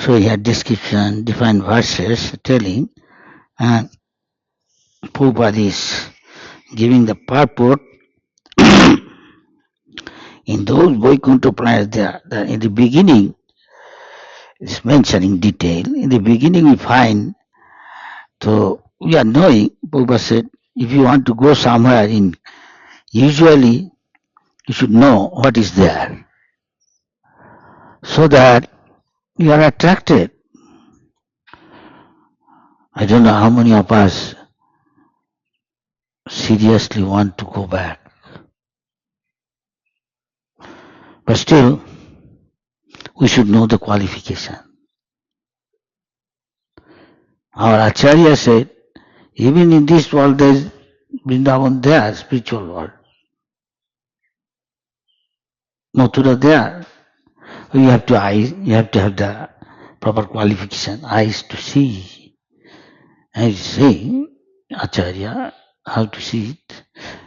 So he had description, different verses telling, and Prabhupada is giving the purport. In those Vaikuntha planets there, in the beginning, it's mentioned in detail. In the beginning we find, so we are knowing, Prabhupada said, if you want to go somewhere in, usually you should know what is there, so that you are attracted. I don't know how many of us seriously want to go back. But still, we should know the qualification. Our Acharya said, even in this world there is Vrindavan there, spiritual world. Mathura there. You have to have the proper qualification, eyes to see. I say, Acharya, how to see it?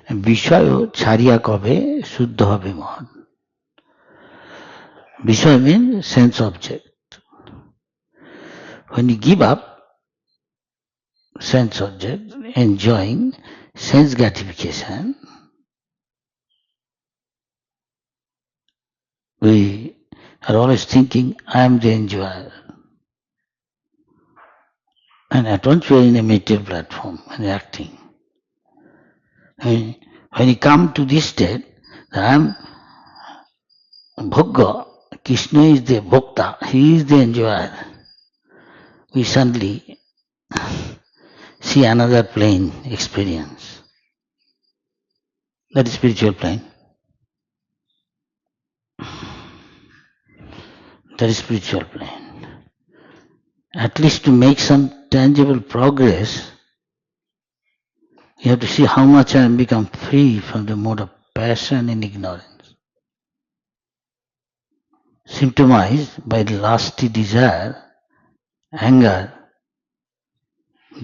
বিষয় ছাড়িয়া কবে শুদ্ধ হবে মন. বিষয় means sense object. When you give up sense object, enjoying sense gratification, we are always thinking, I am the enjoyer. And at once we are in a material platform and acting. When you come to this state, I am Bhogga, Krishna is the Bhokta, he is the enjoyer. We suddenly see another plane experience. That is spiritual plane. That is spiritual plane. At least to make some tangible progress, you have to see how much I am become free from the mode of passion and ignorance, symptomized by lusty desire, anger,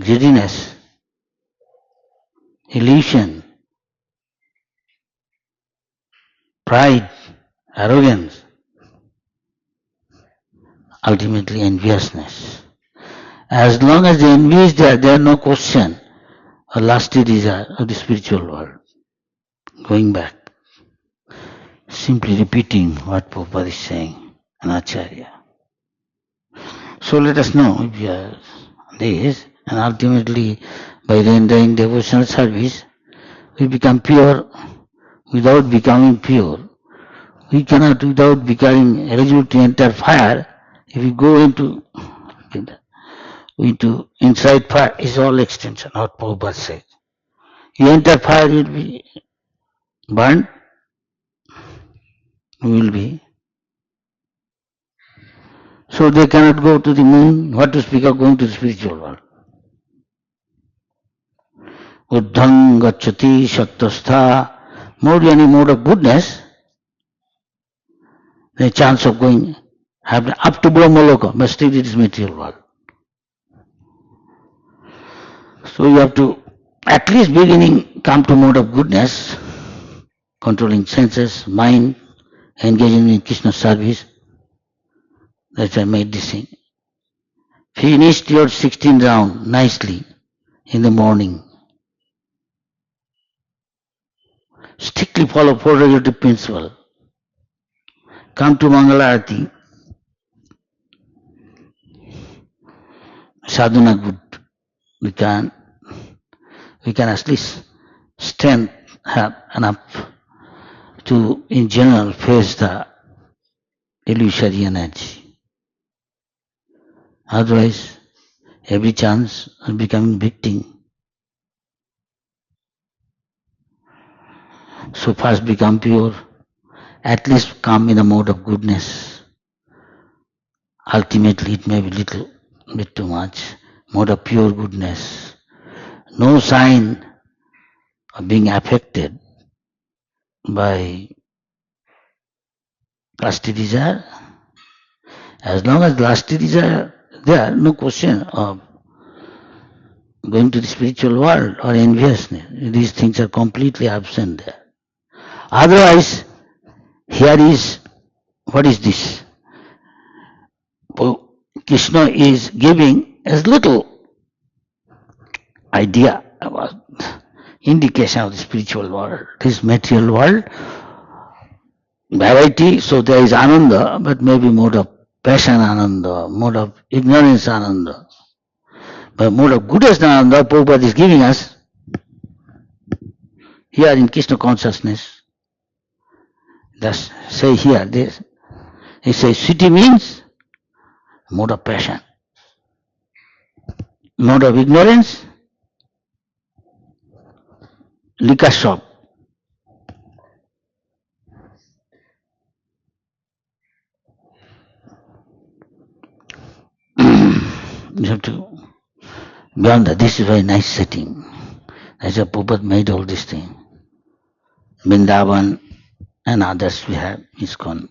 greediness, illusion, pride, arrogance, ultimately enviousness. As long as the envy is there, there is no question or lusty desire of the spiritual world. Going back, simply repeating what Prabhupada is saying, an Acharya. So let us know if we are this, and ultimately by rendering devotional service, we become pure without becoming pure. We cannot, without becoming eligible to enter fire, if we go into inside fire, is all extension, what Prabhupada said. You enter fire, you will be burned, you will be. So they cannot go to the moon, what to speak of going to the spiritual world. Uddhang gacchati sattastha, more any mode of goodness, the chance of going happen up to Brahmaloka, but still it is material world. So you have to at least beginning come to mode of goodness, controlling senses, mind, engaging in Krishna service. That's why I made this thing. Finished your 16 round nicely in the morning. Strictly follow 4 regulative principle. Come to Mangalarati. Sadhana good. We can at least strength have enough to, in general, face the illusory energy. Otherwise, every chance of becoming victim. So first become pure, at least come in a mode of goodness. Ultimately, it may be little bit too much. Mode of pure goodness. No sign of being affected by lusty desire. As long as lusty desire there, no question of going to the spiritual world or enviousness. These things are completely absent there. Otherwise, here is, what is this? Krishna is giving as little idea about indication of the spiritual world. This material world, variety, so there is ananda, but maybe mode of passion ananda, mode of ignorance ananda. But mode of goodness ananda, Prabhupada is giving us here in Krishna consciousness. Thus say here this. He says city means mode of passion. Mode of ignorance, liquor shop. You have to beyond that. This is a very nice setting. That's why Prabhupada made all this thing. Vrindavan and others we have ISKCON.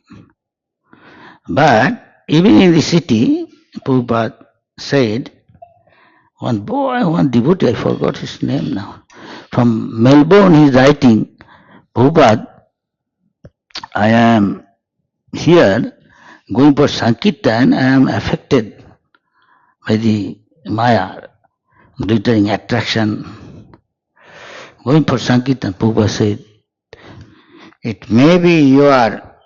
But even in the city, Prabhupada said, one boy, one devotee, I forgot his name now. From Melbourne he is writing, Prabhupada, I am here going for Sankirtan, I am affected by the Maya, glittering attraction. Going for Sankirtan, Prabhupada said, it may be you are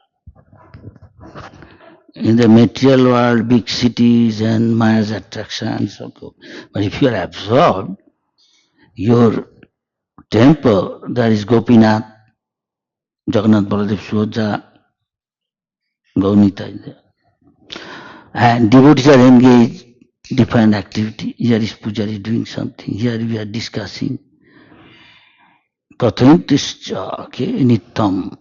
in the material world, big cities and Maya's attractions, but if you are absorbed, your temple, there is Gopinath, Jagannath Baladev Subhag, Gaunita is there. And devotees are engaged, different activity. Here is Pujari doing something, here we are discussing. Kathantischa nityam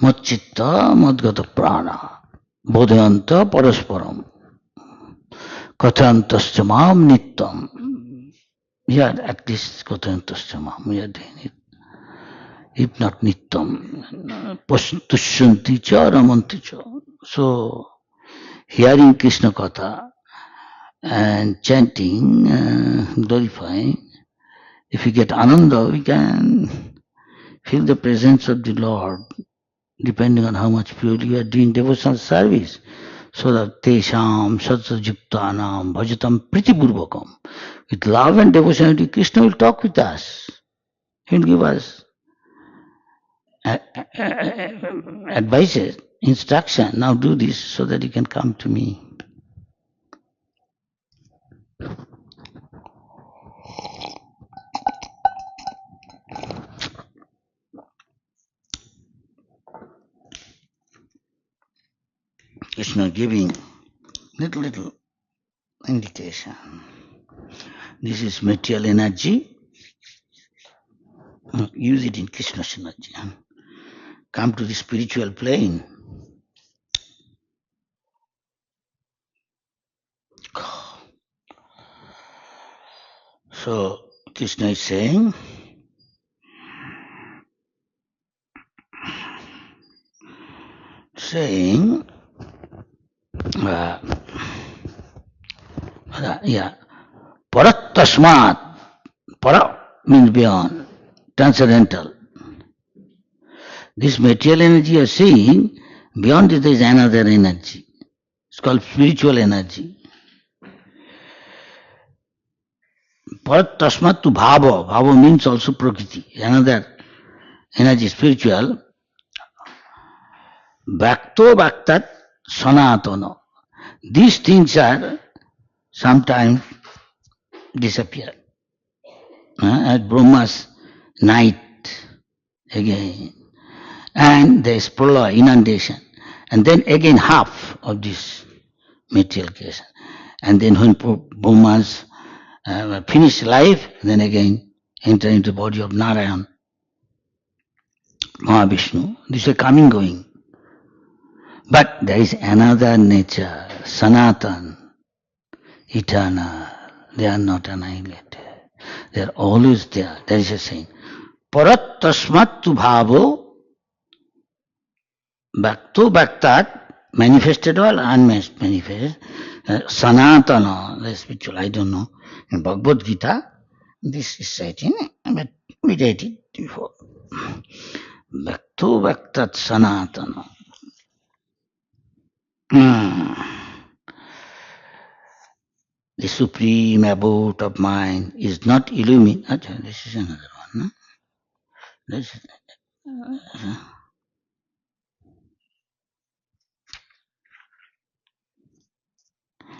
madchitta madgata prana bodhayanta parasparam kathantascha mam nityam. Here at least kathantascha mam, we are doing it. If not nityam, tushanti cha ramanti cha. So, hearing Krishna Katha and chanting, glorifying, if we get ananda, we can feel the presence of the Lord, depending on how much purely we are doing devotional service. So that tesham satsajuktanam bhajatam pritipurvakam. With love and devotion, Krishna will talk with us. He will give us advices, instruction. Now do this so that you can come to me. Krishna giving little indication. This is material energy. Use it in Krishna synergy. Come to the spiritual plane. So Krishna is saying, Parat Tasmat. Para means beyond, transcendental. This material energy you are seeing, beyond it there is another energy. It's called spiritual energy. Parat Tasmat to Bhava. Bhava means also Prakriti, another energy, spiritual. Bhakto Bhaktat Sanatana. These things are sometimes disappear. At Brahma's night again. And there is pralaya, inundation. And then again half of this material creation. And then when Brahma's finished life, then again enter into the body of Narayan, Mahavishnu. This is coming, going. But there is another nature, Sanatan, eternal. They are not annihilated. They are always there. That is a saying. Parat tasmat tu bhavo bhakto bhaktat, manifested or unmanifested, Sanatana, the spiritual, I don't know. In Bhagavad Gita, this is said in, but we read it before. Bhakto bhaktat Sanatana. supreme abode of mind is not illuminated. This is another one. No? This,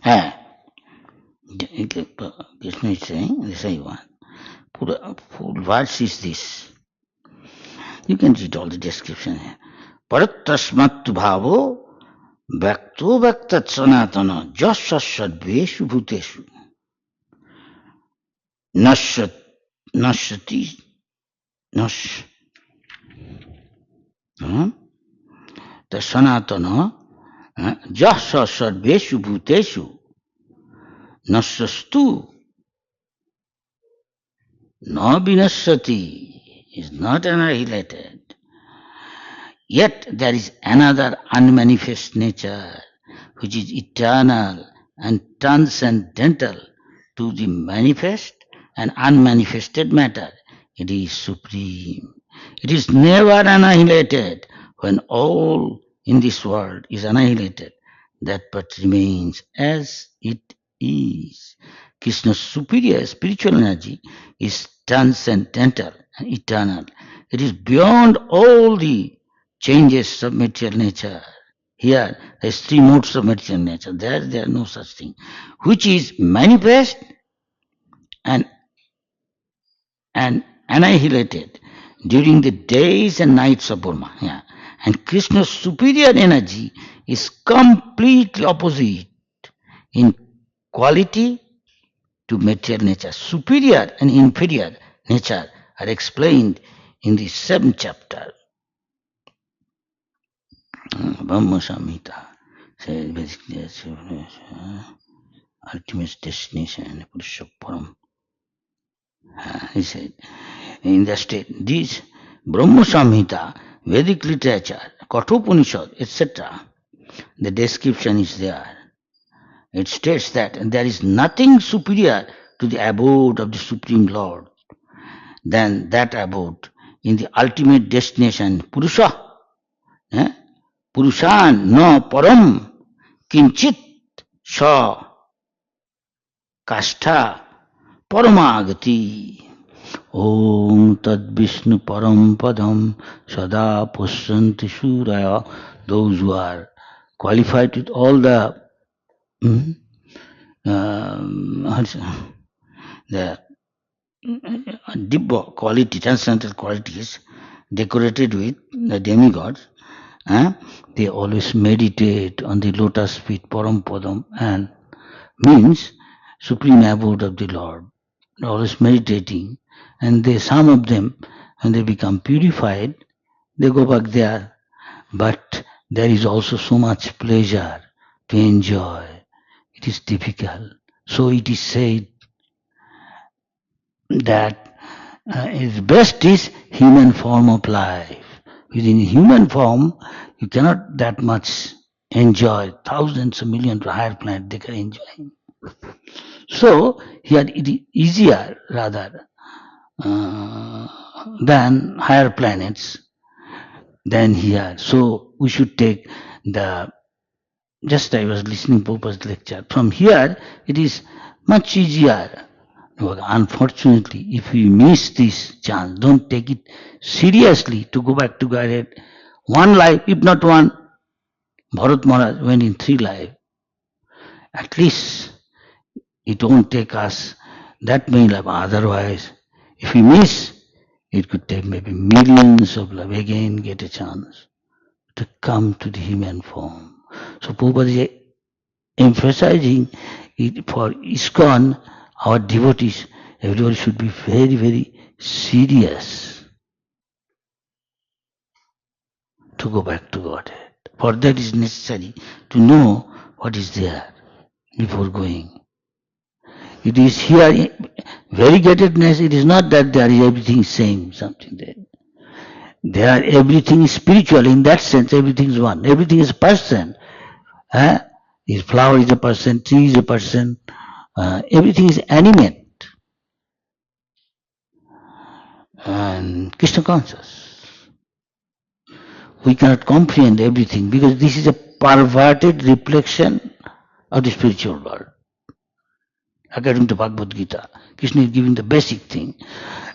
ah, Krishna is saying, this I want. Full verse is this. You can read all the description here. Paratasmat bhavo Bhakto bhaktat sanatana jasya sadveshu bhuteshu nashat nashati nash the sanatana jasya sadveshu bhuteshu nashastu na vinashati is not annihilated. Yet there is another unmanifest nature which is eternal and transcendental to the manifest and unmanifested matter. It is supreme. It is never annihilated. When all in this world is annihilated, that but remains as it is. Krishna's superior spiritual energy is transcendental and eternal. It is beyond all the changes of material nature. Here, there is three modes of material nature. There are no such thing. Which is manifest and annihilated during the days and nights of Burma. Yeah. And Krishna's superior energy is completely opposite in quality to material nature. Superior and inferior nature are explained in the 7th chapter. Brahma Samhita says basically ultimate destination, Purushopparam. He said, in the state, this Brahma Samhita, Vedic literature, Kathopanishad, etc., the description is there. It states that there is nothing superior to the abode of the Supreme Lord than that abode in the ultimate destination, Purusha. Purushan no param kinchit sa kastha paramagati. Om Tad Vishnu Param Padam Sada Pushanti Suraya. Those who are qualified with all the Dibba quality, transcendental qualities, decorated with the demigods, they always meditate on the lotus feet, Param Padam, and means supreme abode of the Lord. They're always meditating, and some of them, when they become purified, they go back there. But there is also so much pleasure to enjoy. It is difficult. So it is said that its best is human form of life. Within human form, you cannot that much enjoy. Thousands of millions of higher planets they can enjoy. So here it is easier rather than higher planets than here. So we should take just I was listening to Prabhupada's lecture. From here it is much easier. Unfortunately, if we miss this chance, don't take it seriously to go back to Godhead. One life, if not one, Bharat Maharaj went in 3 lives. At least it won't take us that many lives. Otherwise, if we miss, it could take maybe millions of lives. Again, get a chance to come to the human form. So Prabhupada is emphasizing it for ISKCON, our devotees, everybody should be very, very serious to go back to Godhead. For that is necessary to know what is there before going. It is here, variegatedness, it is not that there is everything same, something there. There everything is spiritual, in that sense everything is one. Everything is a person. This flower is a person, tree is a person, everything is animate. And Krishna conscious. We cannot comprehend everything because this is a perverted reflection of the spiritual world. according to Bhagavad Gita. Krishna is giving the basic thing.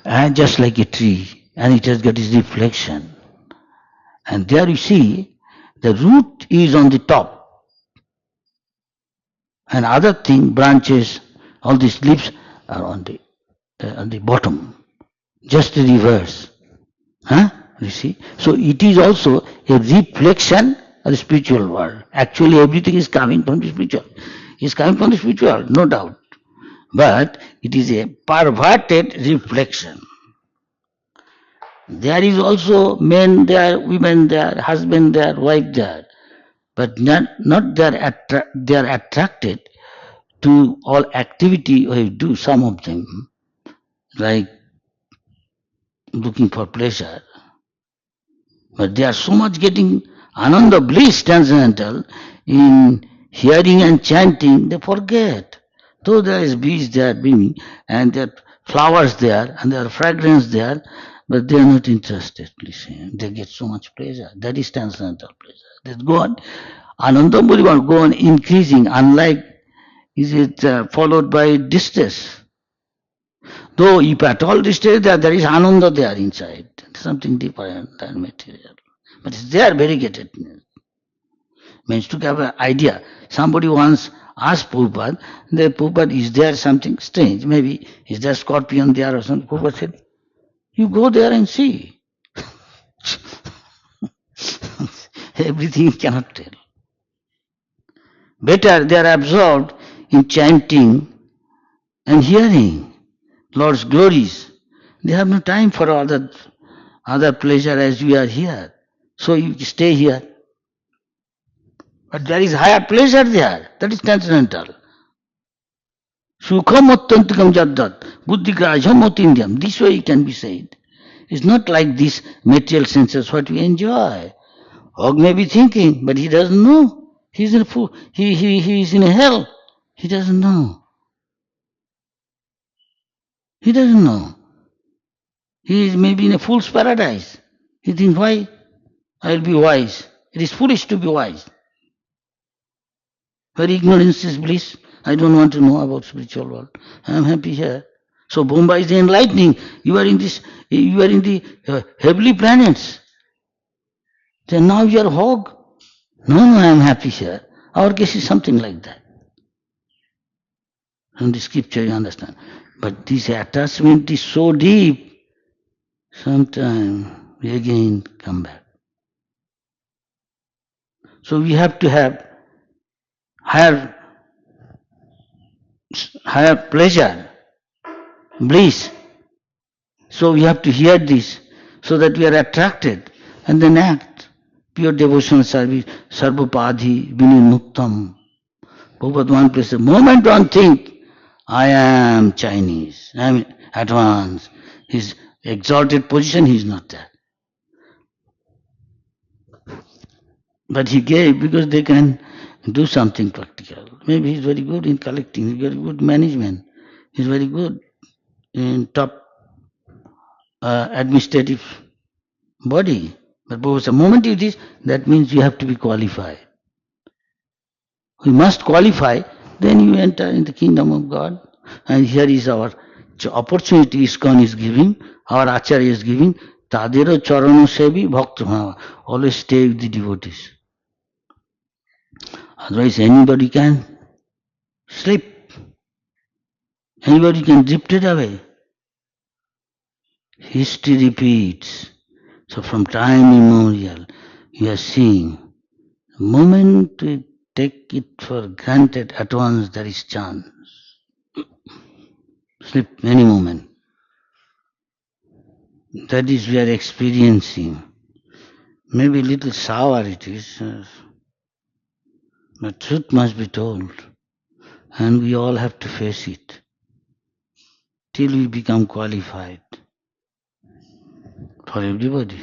And just like a tree, and it has got its reflection. And there you see, the root is on the top. And other thing, branches, all these leaves are on the bottom. Just the reverse. Huh? You see? So it is also a reflection of the spiritual world. Actually everything is coming from the spiritual. It's coming from the spiritual, no doubt. But it is a perverted reflection. There is also men there, women there, husband there, wife there. But not they are attracted to all activity we do, some of them, like looking for pleasure. But they are so much getting ananda bliss, transcendental, in hearing and chanting, they forget. Though there is bees there beaming, and there are flowers there, and there are fragrance there, but they are not interested, please. They get so much pleasure. That is transcendental pleasure. That go on. Ananda will go on increasing, unlike is it followed by distress. Though if at all distress there is ananda there inside, something different than material. But it's there variegated. Means to have an idea. Somebody once asked Prabhupada, is there something strange? Maybe is there scorpion there or something? Prabhupada said, you go there and see. Everything you cannot tell. Better they are absorbed in chanting and hearing Lord's glories. They have no time for other pleasure as we are here. So you stay here. But there is higher pleasure there. That is transcendental. Sukham attantikam jaddat, buddhigrajam otindiyam. This way it can be said. It's not like these material senses what we enjoy. Og may be thinking, but he doesn't know. He's in a fool. He is in hell. He doesn't know. He doesn't know. He is maybe in a fool's paradise. He thinks, why? I'll be wise. It is foolish to be wise. Where ignorance is bliss. I don't want to know about spiritual world. I am happy here. So Bombay is enlightening. You are in the heavenly planets. Then now you are hog. No, I am happy here. Our case is something like that. From the scripture you understand. But this attachment is so deep, sometime we again come back. So we have to have higher pleasure, bliss. So we have to hear this so that we are attracted and then act. Pure devotional service, sarvapadhi, vinimuktam. Prabhupada one place, the moment one think, I am Chinese, I am advanced, his exalted position, he is not there. But he gave because they can do something practical. Maybe he's very good in collecting, he's very good management, he's very good in top administrative body. But the moment it is, that means you have to be qualified. We must qualify, then you enter in the kingdom of God. And here is our opportunity ISKCON is giving, our Acharya is giving, Tadero Charano Sevi Bhakta. Always stay with the devotees. Otherwise anybody can slip. Anybody can drift it away. History repeats. So from time immemorial, we are seeing, the moment we take it for granted, at once there is chance. Slip any moment. That is we are experiencing. Maybe a little sour it is, but truth must be told. And we all have to face it till we become qualified. For everybody.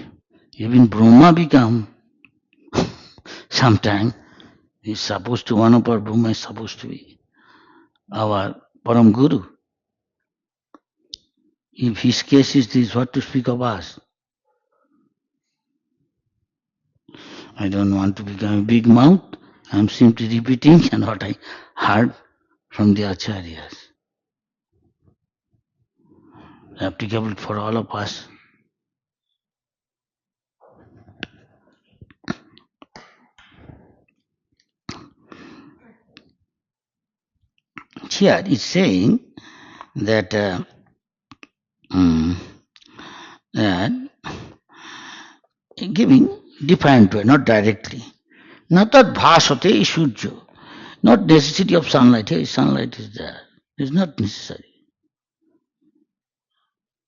Even Brahma become sometime. He's supposed to, one of our Brahma is supposed to be our Param Guru. If his case is this, what to speak of us? I don't want to become a big mouth. I'm simply repeating and what I heard from the Acharyas. applicable for all of us. Here it's saying that, that giving defined way, not directly. Not that bhasate ishurjo, not necessity of sunlight. Hey, sunlight is there. It's not necessary.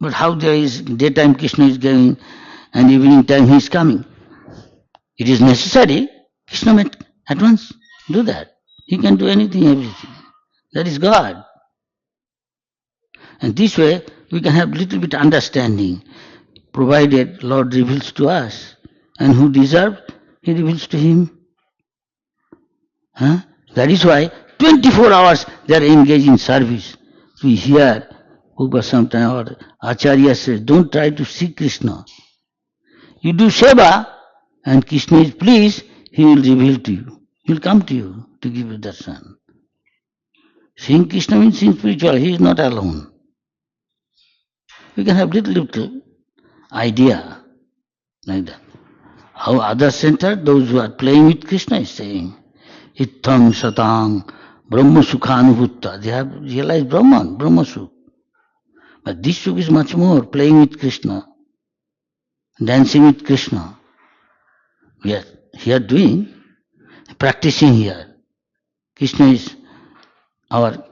But how there is daytime Krishna is going and evening time he is coming. It is necessary. Krishna may at once do that. He can do anything, everything. That is God. And this way we can have little bit understanding, provided Lord reveals to us. And who deserves, he reveals to him. Huh? That is why 24 hours they are engaged in service. We hear sometimes our Acharya says, don't try to see Krishna. You do seva and Krishna is pleased, he will reveal to you. He will come to you to give you darshan. Seeing Krishna means seeing spiritual, he is not alone. We can have little idea like that. How others center, those who are playing with Krishna is saying, Ittang Satang Brahma Sukhanubhutta. They have realized Brahman, Brahma Sukh. But this Sukh is much more playing with Krishna, dancing with Krishna. We are here doing, practicing here. Krishna is our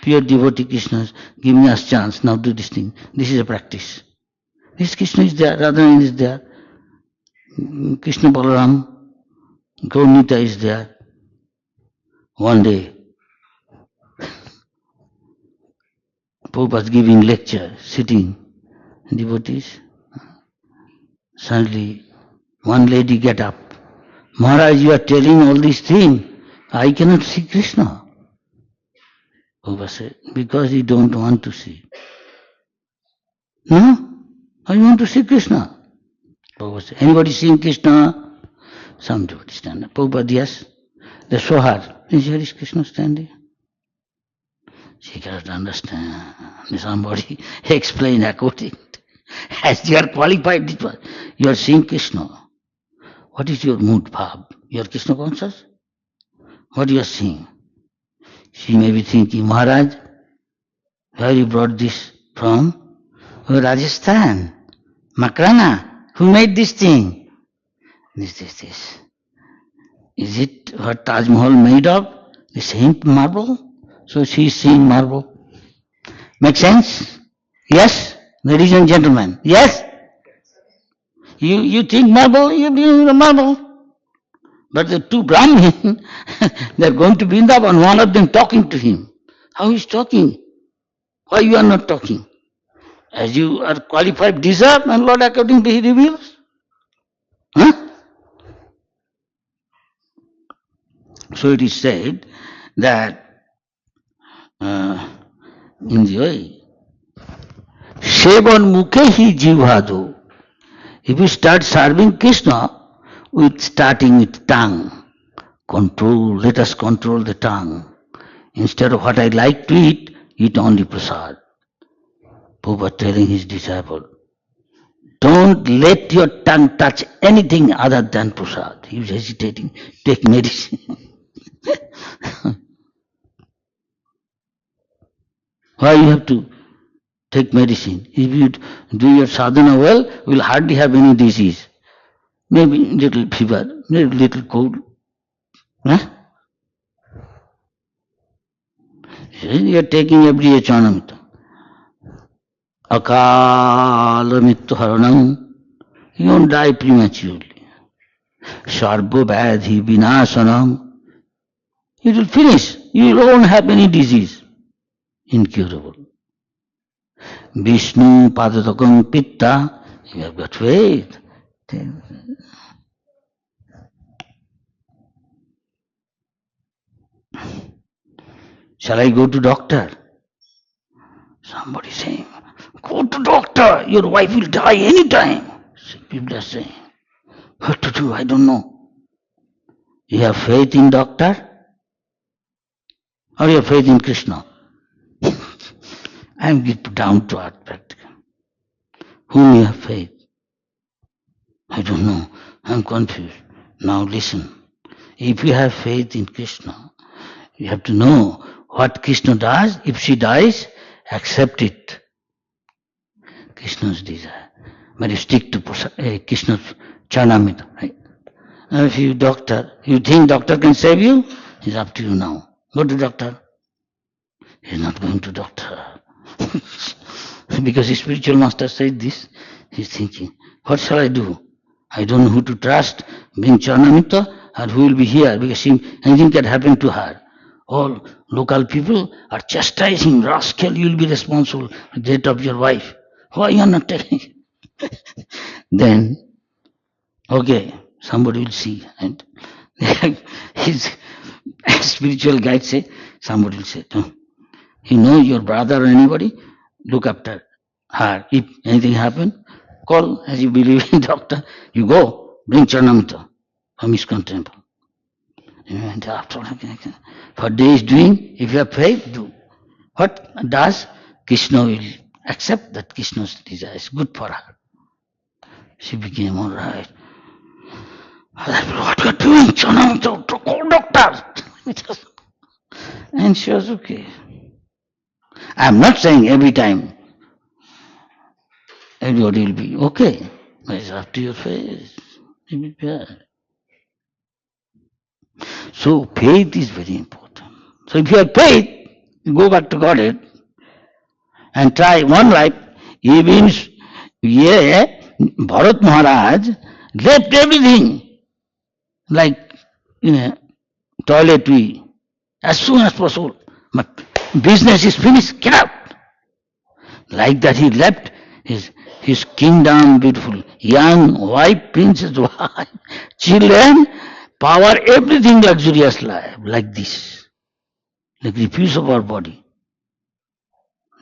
pure devotee. Krishna is giving us chance, now do this thing. This is a practice. This Krishna is there, Radharani is there, Krishna Balaram, Gaunita is there. One day, Pope was giving lecture, sitting, devotees. Suddenly, one lady get up. Maharaj, you are telling all these things. I cannot see Krishna. Pope said, because you don't want to see. No? I want to see Krishna. Pope said, anybody seeing Krishna? Some devotees stand up. Pope, yes. They saw her. Here is Krishna standing. She cannot understand. Somebody explain according. As you are qualified, you are seeing Krishna. What is your mood, bhav? You are Krishna conscious? What you are seeing? She may be thinking, Maharaj, where you brought this from? Oh, Rajasthan, Makrana. Who made this thing? This. Is it what Taj Mahal made of? The same marble? So she is seeing marble. Make sense? Yes, ladies and gentlemen. Yes? You think marble, you believe the marble. But the two Brahmins, they are going to Vrindavan, one of them talking to him. How he is talking? Why you are not talking? As you are qualified, deserve, and Lord accordingly he reveals. Huh? So it is said that in the way, Sevan Mukhe hi jivhado. If you start serving Krishna, with starting with tongue, let us control the tongue. Instead of what I like to eat only prasad. Prabhupada telling his disciple, don't let your tongue touch anything other than prasad. He was hesitating, take medicine. Why you have to take medicine? If you do your sadhana well, you will hardly have any disease. Maybe little fever, maybe little cold. Huh? You are taking every day Chanamita. Akala mittu haranam. You won't die prematurely. Sarva Vyadhi Vinasanam. It will finish. You won't have any disease. Incurable. Vishnu Padadakam Pitta. You have got faith. Shall I go to doctor? Somebody saying, go to doctor. Your wife will die any time. People are saying, what to do? I don't know. You have faith in doctor? Or you have faith in Krishna? I am down to earth practical. Whom you have faith? I don't know. I'm confused. Now listen. If you have faith in Krishna, you have to know what Krishna does. If she dies, accept it. Krishna's desire. But you stick to Krishna's Charanamrita. Right? Now if you doctor, you think doctor can save you? It's up to you now. Go to doctor. He's not going to doctor. Because his spiritual master said this, he's thinking, what shall I do? I don't know who to trust, being Charanamrita, or who will be here, because anything can happen to her. All local people are chastising, rascal, you will be responsible for the death of your wife. Why you are not taking? Then, okay, somebody will see. And his spiritual guide say, somebody will say, oh, you know your brother or anybody, look after her. If anything happen, call, as you believe in doctor, you go, bring Charanamrita from ISKCON temple. And after, for days doing, if you have faith, do. What does? Krishna will accept that Krishna's desire is good for her. She became all right. What you are doing, Charanamrita? Call doctor. And she was okay. I am not saying every time everybody will be okay. But it's up to your faith. So faith is very important. So if you have faith, you go back to Godhead and try one life. Even Bharat Maharaj left everything like toiletry as soon as possible. But business is finished, get out. Like that he left his kingdom, beautiful, young wife, princess wife, children, power, everything luxurious life, like this. Like refuse of our body.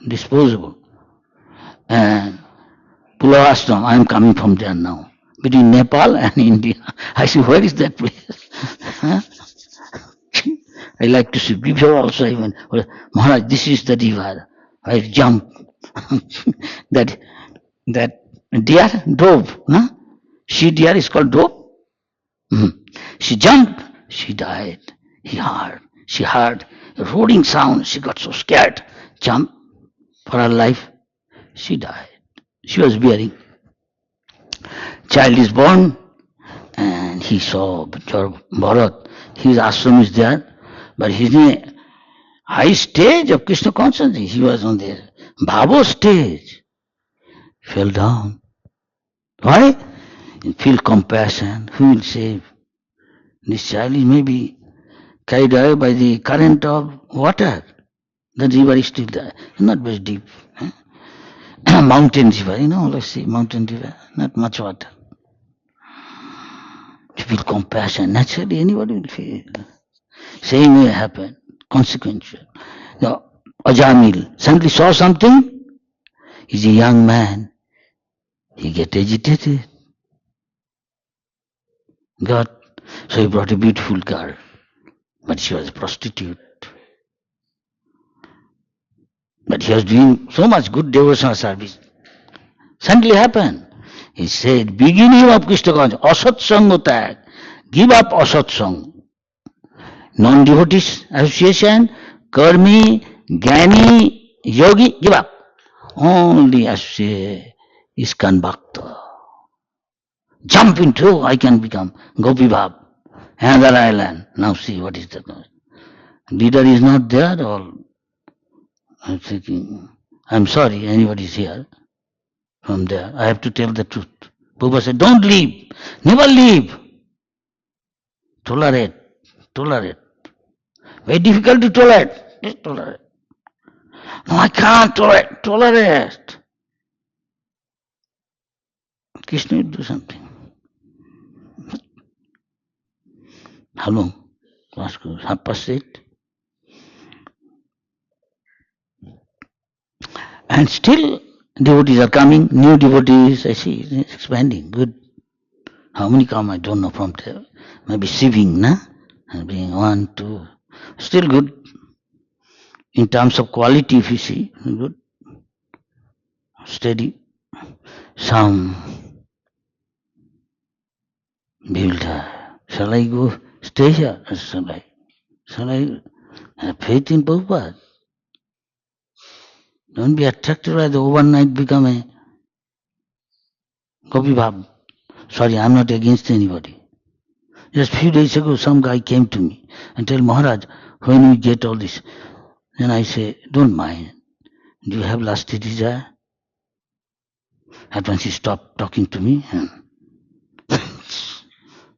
Disposable. And Pulau Ashram, I am coming from there now. Between Nepal and India. I say, where is that place? I like to see. Before also I went, Maharaj, this is the river. I jump. that deer, dove, no? She deer is called dove. She jumped, she died. She heard a roaring sound. She got so scared, jumped for her life. She died. She was bearing. Child is born, and he saw Bharat. His ashram is there, but he's in a high stage of Krishna consciousness. He was on the Bhavo stage. Fell down. Why? You feel compassion. Who will save? This child is maybe carried away by the current of water. The river is still there. Not very deep. Mountain river, let's see, mountain river, not much water. You feel compassion. Naturally, anybody will feel. Same way happened. Consequential. Ajamil suddenly saw something. He's a young man. He get agitated. So he brought a beautiful girl. But she was a prostitute. But he was doing so much good devotional service. Suddenly happened. He said, beginning of Krishna consciousness, asatsanga tag. Give up asatsanga. Non-devotees association, karmi, jnani, yogi, give up. Only associate ISKCON Bhakta. Jump into, I can become Gopi Bhav, another island. Now see what is the leader is not there, or I'm thinking, I'm sorry, anybody is here from there. I have to tell the truth. Prabhupada said, don't leave, never leave. Tolerate. Very difficult to tolerate. Just tolerate. No, I can't tolerate. Tolerate. Krishna will do something. Hello. 8:30. And still devotees are coming, new devotees, I see, it's expanding, good. How many come, I don't know, from there. Maybe sieving, na? And being 1, 2, still good. In terms of quality, if you see, good. Steady. some builder. Shall I go stay here? Or shall I have faith in Prabhupada? Don't be attracted by the overnight become a Gopi Bhab. Sorry, I'm not against anybody. Just few days ago, some guy came to me and tell Maharaj, when we get all this, then I say, don't mind. Do you have lusty desire? At once he stopped talking to me. And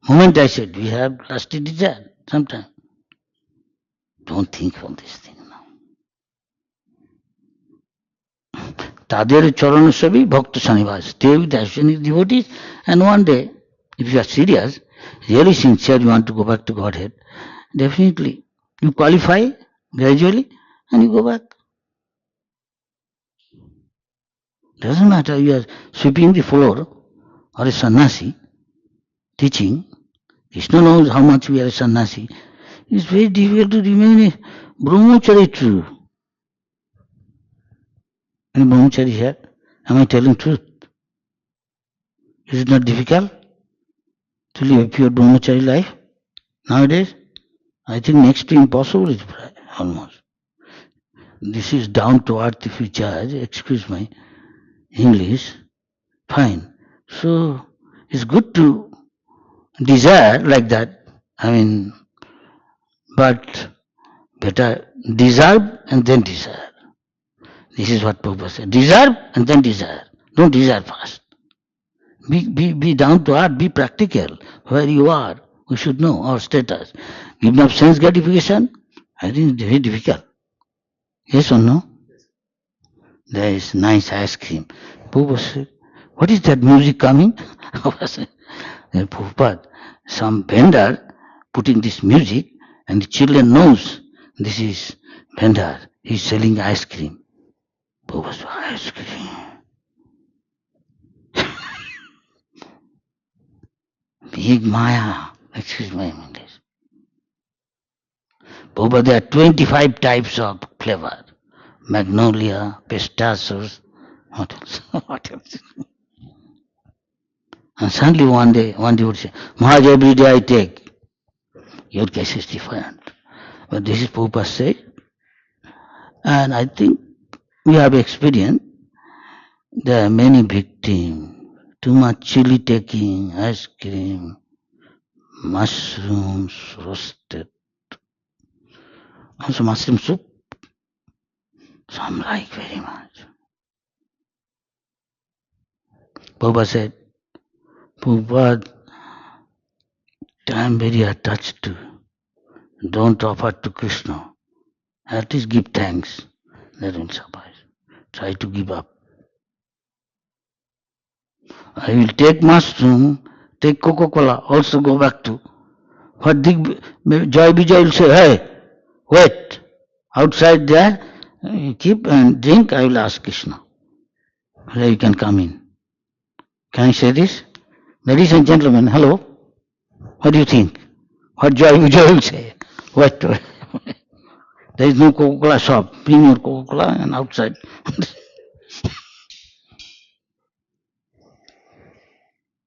moment I said, we have lusty desire sometime. Don't think of this thing now. তাদের চরণ সবই ভক্ত সন্নিবাস. Stay with Ashwini devotees, and one day, if you are serious, really sincere, you want to go back to Godhead, definitely you qualify gradually and you go back. Doesn't matter you are sweeping the floor or a sannyasi teaching. Krishna knows how much we are a sannyasi. It's very difficult to remain a brahmachari true. Any brahmachari here? Am I telling truth? Is it not difficult to live a pure brahmachari life nowadays? I think next to impossible is almost. This is down to earth if you judge, excuse my English, fine. So it's good to desire like that. I mean, but better deserve and then desire. This is what Prabhupada said. Deserve and then desire. Don't desire first. Be down to earth, be practical. Where you are, we should know our status. Giving up sense gratification, I think it's very difficult. Yes or no? There is nice ice cream. Prabhupada said, what is that music coming? Prabhupada, some vendor putting this music and the children knows this is vendor. He's selling ice cream. Prabhupada said, ice cream. Big Maya. Excuse my English. Prabhupada, there are 25 types of flavor. Magnolia, pistachios, what else? What else? And suddenly one day would say, Maharaj, every day I take. Your case is different. But this is Prabhupada said. And I think we have experienced there are many victims. Too much chili taking, ice cream, mushrooms, roasted. Also mushroom soup. Some like very much. Prabhupada said, Prabhupada, I am very attached to. Don't offer to Krishna. At least give thanks. That will suffice. Try to give up. I will take mushroom, take Coca-Cola, also go back to. What Joy Vijay will say, hey, wait, outside there, you keep and drink, I will ask Krishna. Whether you can come in. Can I say this? Ladies and gentlemen, hello. What do you think? What Joy Vijay will say? Wait. There is no Coca-Cola shop. Bring your Coca-Cola and outside.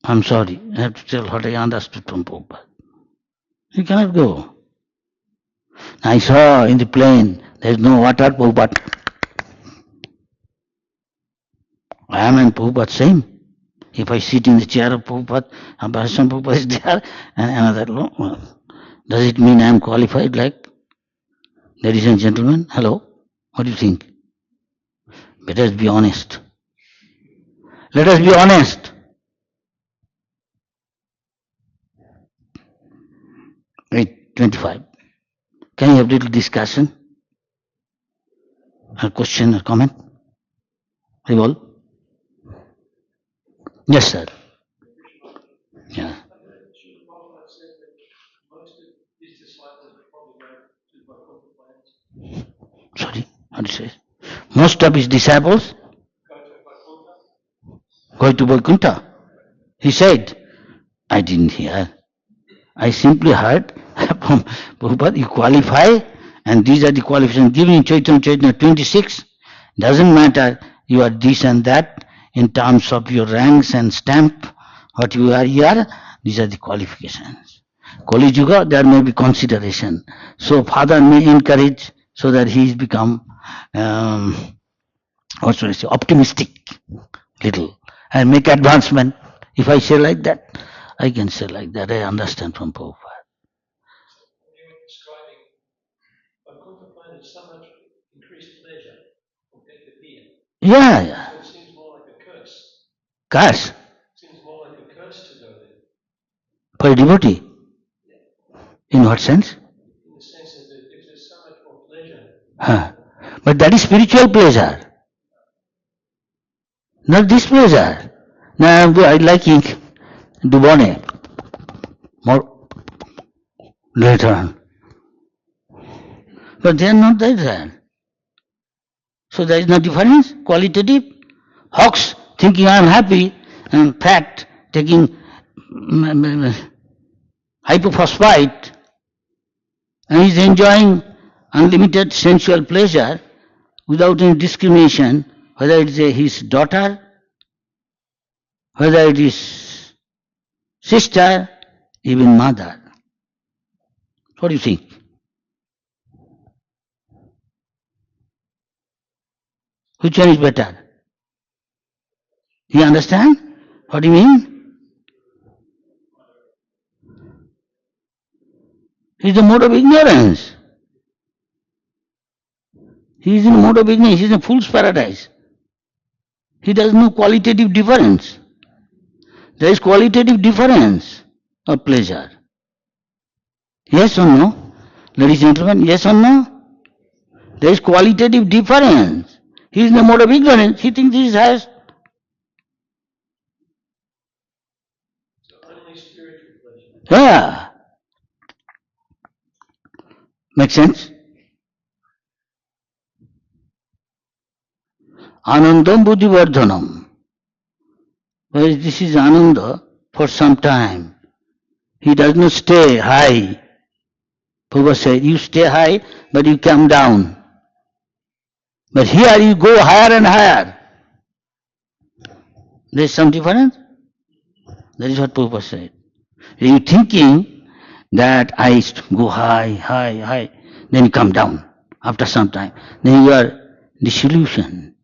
I'm sorry. I have to tell what I understood from Prabhupada. You cannot go. I saw in the plane, there is no water, Prabhupada. I am and Prabhupada same. If I sit in the chair of Prabhupada, and Bhashan Prabhupada is there, and another, does it mean I am qualified like? Ladies and gentlemen, hello. What do you think? Let us be honest. Let us be honest. 8:25. Can you have a little discussion? A question or comment? Rivol? Yes, sir. Yeah. Sorry, how do you say? Most of his disciples go to Vaikuntha. He said, I didn't hear. I simply heard from Prabhupada, you qualify, and these are the qualifications given in Chaitanya 26. Doesn't matter, you are this and that, in terms of your ranks and stamp, what you are here, these are the qualifications. Kali Yuga, there may be consideration. So father may encourage so that he is become what should I say, optimistic little and make advancement. If I say like that, I can say like that. I understand from Prabhupada. You're describing, I've come to find it so much increased pleasure compared to here. Yeah. So it seems more like a curse. Curse? It seems more like a curse to go there. For a devotee? In what sense? In the sense that if there's so much more pleasure. But that is spiritual pleasure. Not this pleasure. Now I liking Dubone more later on. But they are not there. So there is no difference, qualitative. Hawks thinking I am happy and fat, taking hypophosphate and he is enjoying unlimited sensual pleasure without any discrimination, whether it is his daughter, whether it is sister, even mother. What do you think? Which one is better? You understand? What do you mean? He is the mode of ignorance. He is in the mode of ignorance. He is in a fool's paradise. He does no qualitative difference. There is qualitative difference of pleasure. Yes or no? Ladies and gentlemen, yes or no? There is qualitative difference. He is in the mode of ignorance. He thinks this is highest. So only spiritual pleasure. Yeah. Make sense? Anandam buddhivardhanam. Well, this is Ananda for some time. He does not stay high. Prabhupada said, you stay high, but you come down. But here you go higher and higher. There is some difference? That is what Prabhupada said. You thinking that I go high, high, high, then you come down after some time. Then you are disillusioned.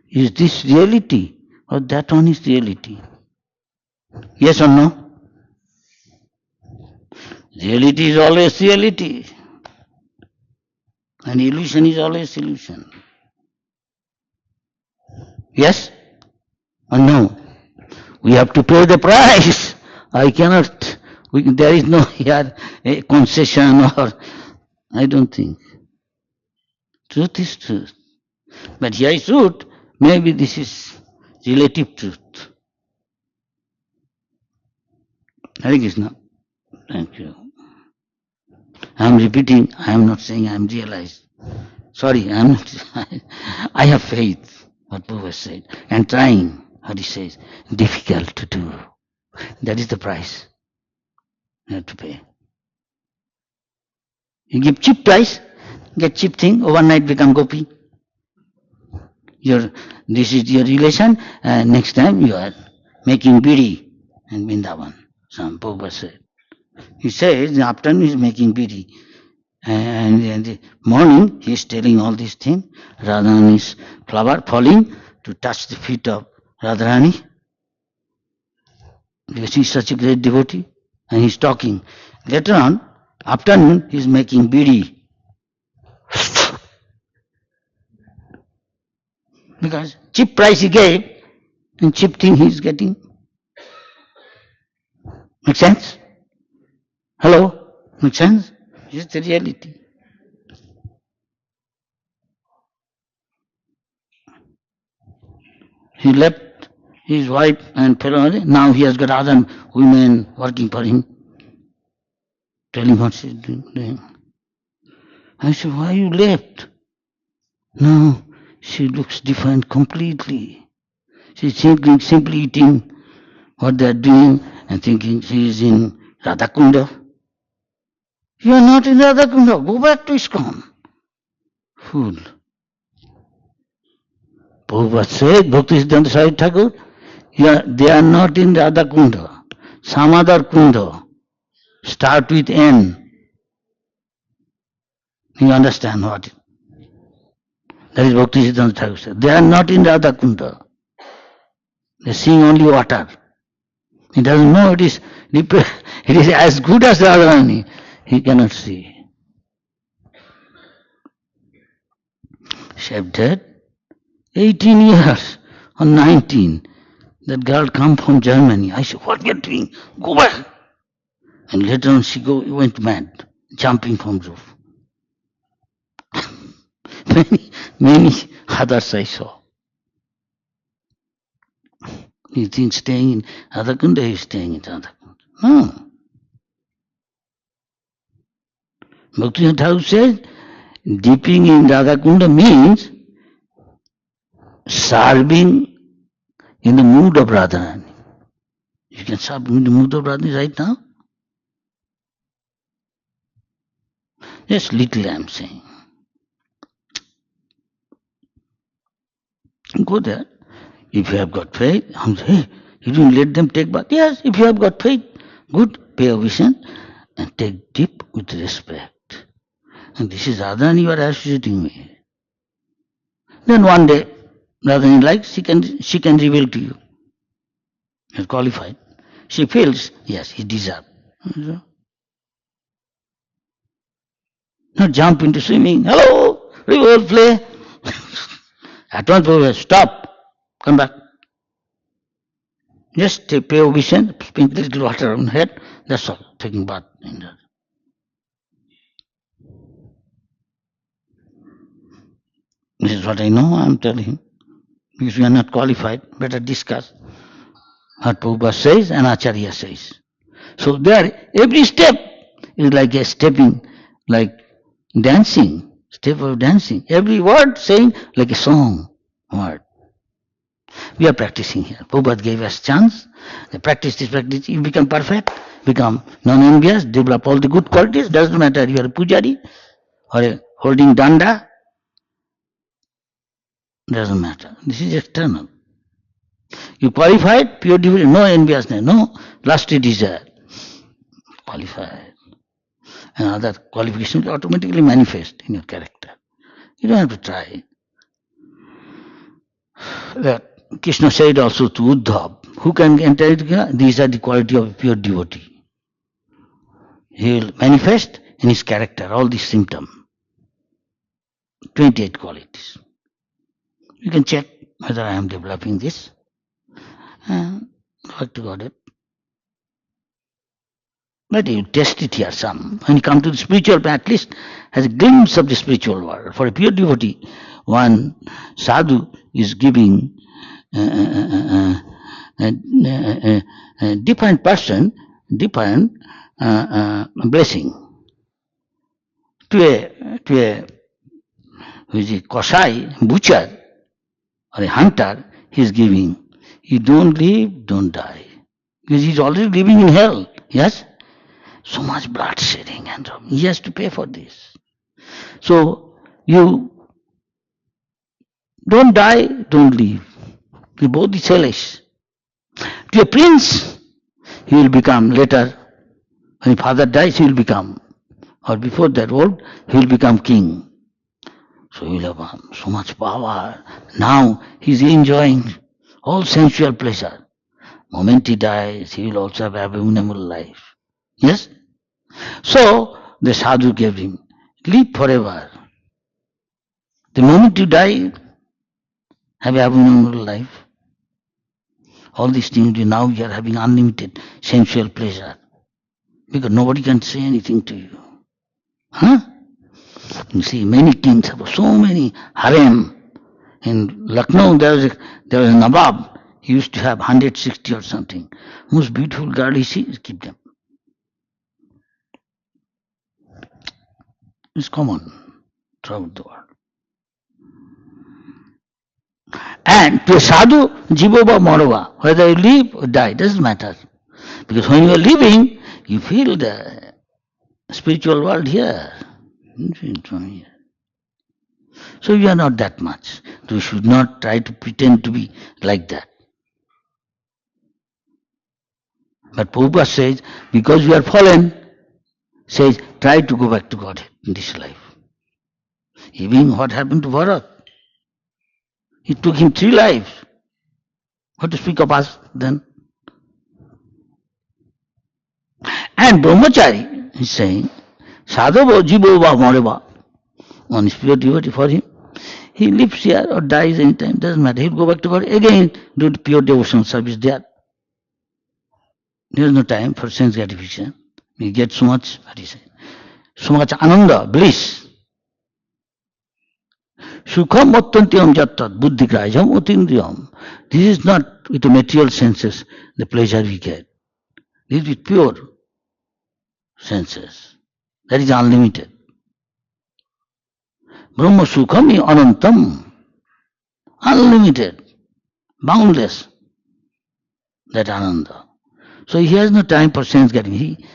Is this reality or that one is reality? Yes or no? Reality is always reality. And illusion is always illusion. Yes or no? We have to pay the price. I cannot, there is no here a concession or, I don't think. Truth is truth. But here is truth, maybe this is relative truth. Hare Krishna. Thank you. I am repeating, I am not saying I am realized. Sorry, I am not, I have faith, what Prabhupada said, and trying, what he says, difficult to do. That is the price you have to pay. You give cheap price, get cheap thing, overnight become gopi. This is your relation, and next time you are making bidi in Vrindavan. Some Prabhupada said. He says in the afternoon he is making bidi. And in the morning he is telling all these things. Radharani's flower falling to touch the feet of Radharani. Because he is such a great devotee. And he is talking. Later on, afternoon he is making bidi. Because cheap price he gave and cheap thing he is getting. Make sense? Hello? Make sense? This is the reality. He left his wife and fellow. Now he has got other women working for him, telling what she's doing. I said, why you left? No, she looks different completely. She's simply eating what they're doing and thinking she is in Radhakunda. You are not in Radhakunda. Go back to ISKCON. Fool. Prabhupada said, Bhakti Siddhanta Saraswati Thakur, they are not in Radha Kunda. Some other Kunda. Start with N. You understand what? That is Bhakti Siddhanta Thakur said. They are not in Radha Kunda. They sing only water. He doesn't know it is as good as Radharani. He cannot see. She dead. 18 years or 19. That girl come from Germany. I said, what we are doing? Go back. And later on she went mad, jumping from roof. many others I saw. You think staying in Radhakunda is staying in Radhakunda. No. Bhakti Thakur says, dipping in Radhakunda means serving in the mood of Radharani. You can serve in the mood of Radharani right now. Just little I am saying. Go there. If you have got faith, hey, you didn't let them take bath. Yes, if you have got faith, good, pay obeisance and take dip with respect. And this is Radharani you are associating with. Then one day, Radharani likes, she can reveal to you. You're qualified. She feels, yes, he deserves. Not jump into swimming. Hello, river play. At once, stop, come back. Just pay obeisance, sprinkle a little water on head. That's all. Taking bath in that. This is what I know. I'm telling him. Because we are not qualified, better discuss what Prabhupada says and Acharya says. So there, every step is like a stepping, like dancing, step of dancing. Every word saying like a song word. We are practicing here. Prabhupada gave us chance. Practice this, practice. You become perfect, become non-envious, develop all the good qualities. Doesn't matter you are a pujari or holding danda. Doesn't matter. This is external. You qualified, pure devotee, no enviousness, no lusty desire. Qualified. And other qualifications automatically manifest in your character. You don't have to try. That Krishna said also to Uddhav, who can enter it? These are the quality of a pure devotee. He will manifest in his character all these symptoms. 28 qualities. You can check whether I am developing this. Back to God. But you test it here some. When you come to the spiritual, at least has a glimpse of the spiritual world. For a pure devotee, one sadhu is giving a different person, different blessing. To a who is a Kosai, butcher, or a hunter, he is giving. You don't live, don't die. Because he is already living in hell. Yes? So much blood shedding and he has to pay for this. So you don't die, don't live. You both is hellish. To a prince, he will become later. When his father dies, he will become. Or before that old, he will become king. So he will have so much power. Now he is enjoying all sensual pleasure. Moment he dies, he will also have abominable life. Yes? So the sadhu gave him, live forever. The moment you die, have abominable life. All these things, now you are having unlimited sensual pleasure. Because nobody can say anything to you. Huh? You see, many kings have so many harem. In Lucknow, there was a Nawab. He used to have 160 or something. Most beautiful girl he sees, keep them. It's common throughout the world. And to a sadhu, jivova morova, whether you live or die, doesn't matter. Because when you are living, you feel the spiritual world here. So you are not that much. But we should not try to pretend to be like that. But Prabhupada says, because we are fallen, says, try to go back to God in this life. Even what happened to Bharat? It took him 3 lives. What to speak of us then? And Brahmachari is saying, Sadhava jivo va moreva. One is pure devotee for him. He lives here or dies anytime, doesn't matter. He'll go back to God again, do the pure devotional service there. There is no time for sense gratification. We get so much, what is it? So much ananda, bliss. Sukham attantyam jattat buddhigrajam otindriyam. This is not with the material senses, the pleasure we get. This is with pure senses. That is unlimited. Brahma sukham is anantam. Unlimited. Boundless. That ananda. So he has no time for sense getting. He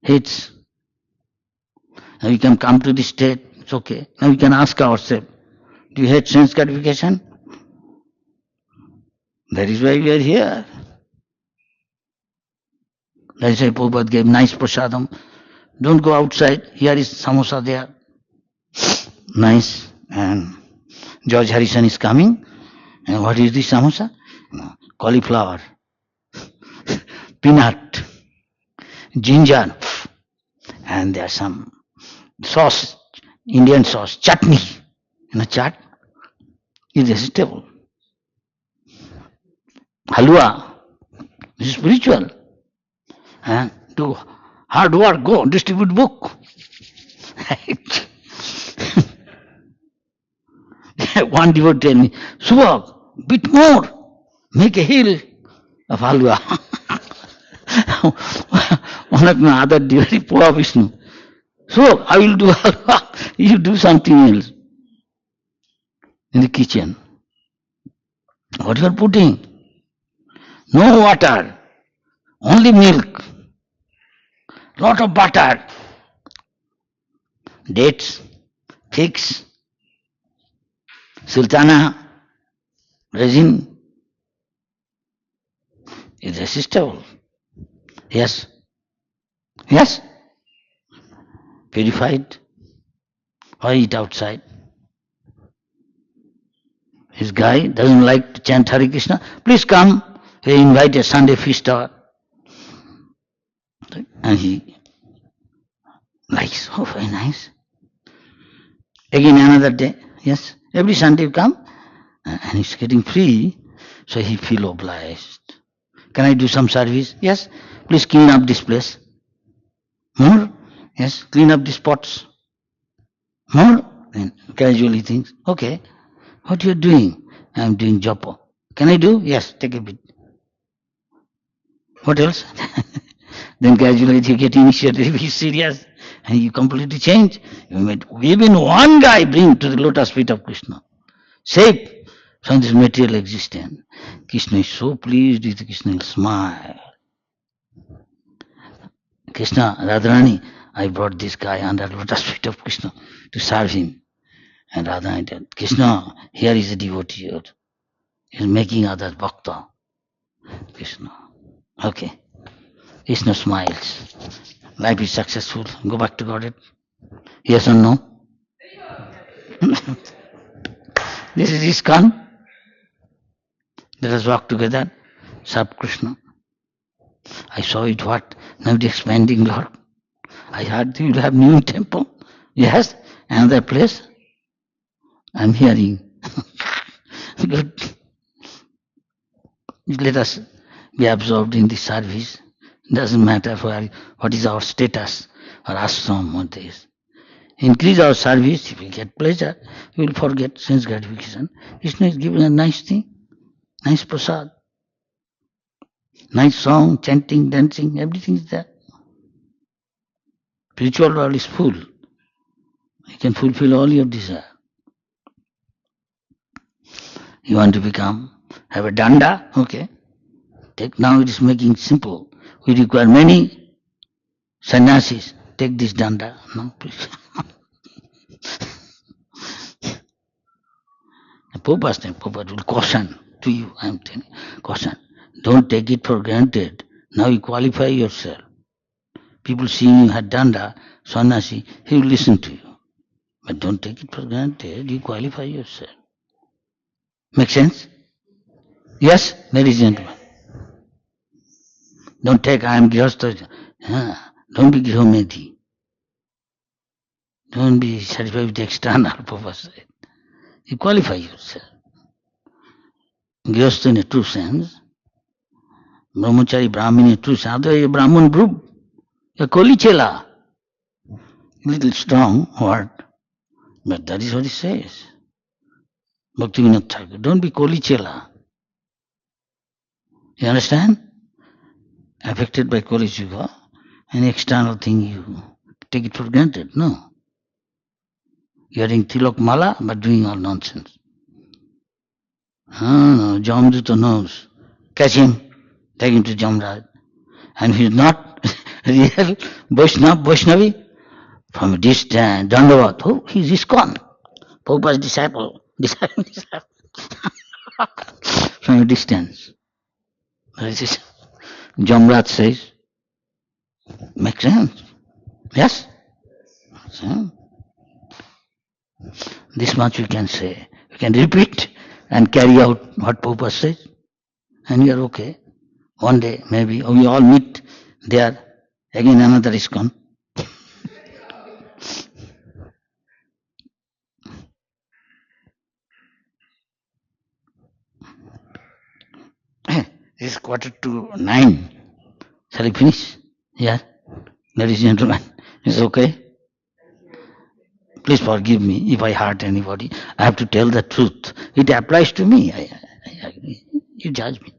hates. Now we can come to this state, it's okay. Now we can ask ourselves, do you hate sense gratification? That is why we are here. That is why Prabhupada gave nice prasadam. Don't go outside. Here is samosa there. Nice. And George Harrison is coming. And what is this samosa? Cauliflower. Peanut. Ginger. And there's some sauce. Indian sauce. Chutney. Chat. Irresistible. Halwa. This is spiritual. And do hard work, go distribute book. One devotee tell me, Subhag, bit more, make a hill of halwa. One of my other devotee, poor Vishnu. So I will do halwa, you do something else in the kitchen. What you are putting? No water, only milk, lot of butter, dates, figs, sultana, resin, irresistible. Yes. Yes. Purified. Why eat outside? This guy doesn't like to chant Hare Krishna. Please come. He invited Sunday feast hour. And he likes. Oh, very nice. Again another day. Yes. Every Sunday you come. And he's getting free. So he feel obliged. Can I do some service? Yes. Please clean up this place. More? Yes. Clean up these pots. More? And casually thinks, okay. What you are doing? I am doing japa. Can I do? Yes, take a bit. What else? Then gradually you get initiated, be serious, and you completely change. You made even one guy bring to the lotus feet of Krishna. Safe from this material existence. Krishna is so pleased with Krishna, will smile. Krishna, Radharani, I brought this guy under lotus feet of Krishna to serve him. And Radharani said, Krishna, here is a devotee. He is making others bhakta. Krishna. Okay. Krishna smiles. Life is successful. Go back to Godhead. Yes or no? This is ISKCON. Let us walk together. Serve Krishna. I saw it what? Now the expanding Lord. I heard you will have new temple. Yes? Another place? I'm hearing. Good. Let us be absorbed in the service. Doesn't matter what is our status or ashram, what is. Increase our service, if we get pleasure, we will forget sense gratification. Krishna is giving a nice thing, nice prasad, nice song, chanting, dancing, everything is there. Spiritual world is full. You can fulfill all your desire. You want to have a danda, okay. Take, now it is making simple. We require many sannyasis. Take this danda. No, please. Prabhupada's thing, Prabhupada will caution to you, I am telling caution. Don't take it for granted. Now you qualify yourself. People seeing you had danda, sannyasi, he will listen to you. But don't take it for granted, you qualify yourself. Make sense? Yes, ladies and gentlemen. Don't take, I am Grihastha. Don't be Grihomedhi. Don't be satisfied with the external purpose. You qualify yourself. Grihastha in a true sense, Brahmachari, Brahmin in a true sense. Otherwise, a Brahman group, a Koli Chela. Little strong word, but that is what it says. Bhaktivinoda Thakur. Don't be Koli Chela. You understand? Affected by Koli Yuga, any external thing you take it for granted. No. You are in Tilok Mala, but doing all nonsense. No, Jamduta knows. Catch him, take him to Jamraj. And if he is not real Vaishnavi, from a distance, Dandavat, oh, he is ISKCON, Prabhupada's disciple. From a distance. Jamraj says, makes sense. Yes? So, this much we can say. We can repeat and carry out what Prabhupada says, and we are okay. One day, maybe, we all meet there, again another ISKCON. It's 8:45. Shall we finish? Yeah. Ladies and gentlemen, it's okay? Please forgive me if I hurt anybody. I have to tell the truth. It applies to me. You judge me.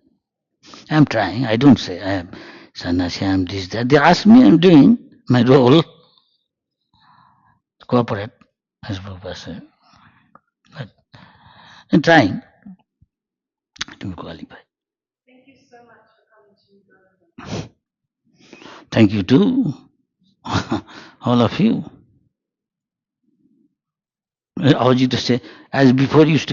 I'm trying. I don't say I am sannyasi, I am this, that. They ask me, I'm doing my role. Cooperate, as Prabhupada said. But I'm trying to be qualified. Thank you so much for coming to Govardhan. Thank you too, all of you. I urge you to say, as before you used to